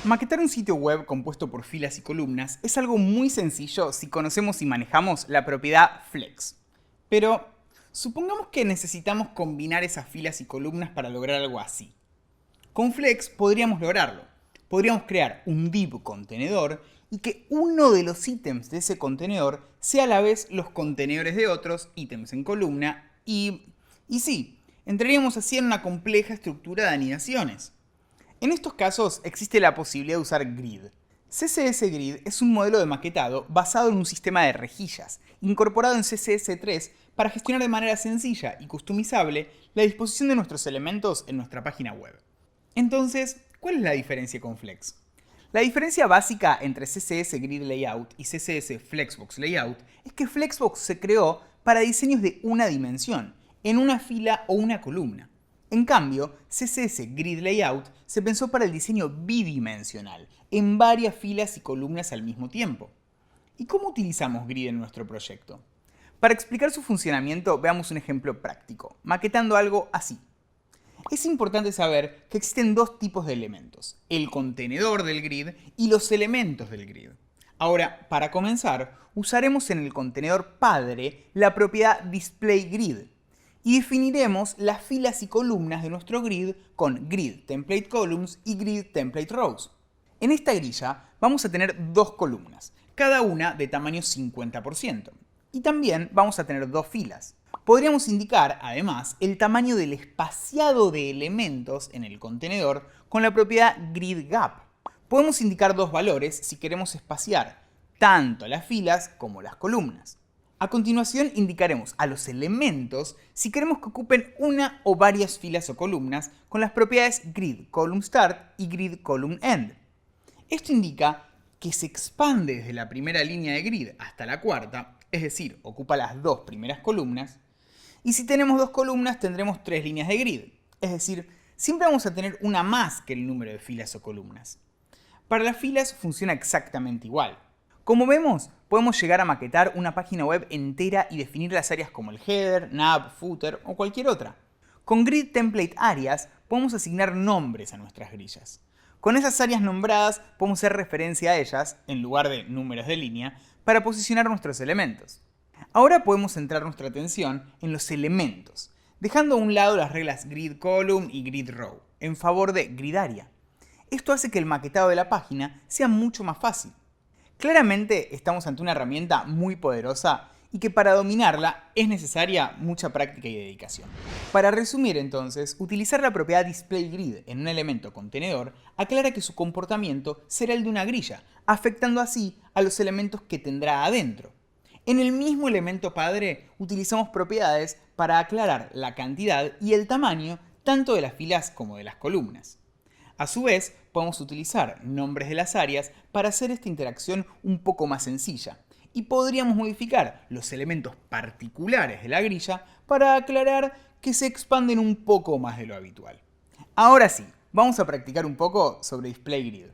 Maquetar un sitio web compuesto por filas y columnas es algo muy sencillo si conocemos y manejamos la propiedad flex. Pero supongamos que necesitamos combinar esas filas y columnas para lograr algo así. Con flex podríamos lograrlo. Podríamos crear un div contenedor y que uno de los ítems de ese contenedor sea a la vez los contenedores de otros ítems en columna y sí, entraríamos así en una compleja estructura de anidaciones. En estos casos existe la posibilidad de usar Grid. CSS Grid es un modelo de maquetado basado en un sistema de rejillas, incorporado en CSS3 para gestionar de manera sencilla y customizable la disposición de nuestros elementos en nuestra página web. Entonces, ¿cuál es la diferencia con Flex? La diferencia básica entre CSS Grid Layout y CSS Flexbox Layout es que Flexbox se creó para diseños de una dimensión, en una fila o una columna. En cambio, CSS Grid Layout se pensó para el diseño bidimensional, en varias filas y columnas al mismo tiempo. ¿Y cómo utilizamos Grid en nuestro proyecto? Para explicar su funcionamiento, veamos un ejemplo práctico, maquetando algo así. Es importante saber que existen dos tipos de elementos, el contenedor del grid y los elementos del grid. Ahora, para comenzar, usaremos en el contenedor padre la propiedad displayGrid y definiremos las filas y columnas de nuestro grid con grid template columns y grid template rows. En esta grilla vamos a tener dos columnas, cada una de tamaño 50%. Y también vamos a tener dos filas. Podríamos indicar, además, el tamaño del espaciado de elementos en el contenedor con la propiedad gridGap. Podemos indicar dos valores si queremos espaciar tanto las filas como las columnas. A continuación indicaremos a los elementos si queremos que ocupen una o varias filas o columnas con las propiedades gridColumnStart y gridColumnEnd. Esto indica que se expande desde la primera línea de grid hasta la cuarta, es decir, ocupa las dos primeras columnas, y si tenemos dos columnas tendremos tres líneas de grid, es decir, siempre vamos a tener una más que el número de filas o columnas. Para las filas funciona exactamente igual. Como vemos, podemos llegar a maquetar una página web entera y definir las áreas como el header, nav, footer o cualquier otra. Con Grid Template Areas podemos asignar nombres a nuestras grillas. Con esas áreas nombradas podemos hacer referencia a ellas, en lugar de números de línea, para posicionar nuestros elementos. Ahora podemos centrar nuestra atención en los elementos, dejando a un lado las reglas Grid Column y Grid Row, en favor de Grid Area. Esto hace que el maquetado de la página sea mucho más fácil. Claramente estamos ante una herramienta muy poderosa y que para dominarla es necesaria mucha práctica y dedicación. Para resumir entonces, utilizar la propiedad displayGrid en un elemento contenedor aclara que su comportamiento será el de una grilla, afectando así a los elementos que tendrá adentro. En el mismo elemento padre utilizamos propiedades para aclarar la cantidad y el tamaño tanto de las filas como de las columnas. A su vez, podemos utilizar nombres de las áreas para hacer esta interacción un poco más sencilla. Y podríamos modificar los elementos particulares de la grilla para aclarar que se expanden un poco más de lo habitual. Ahora sí, vamos a practicar un poco sobre displayGrid.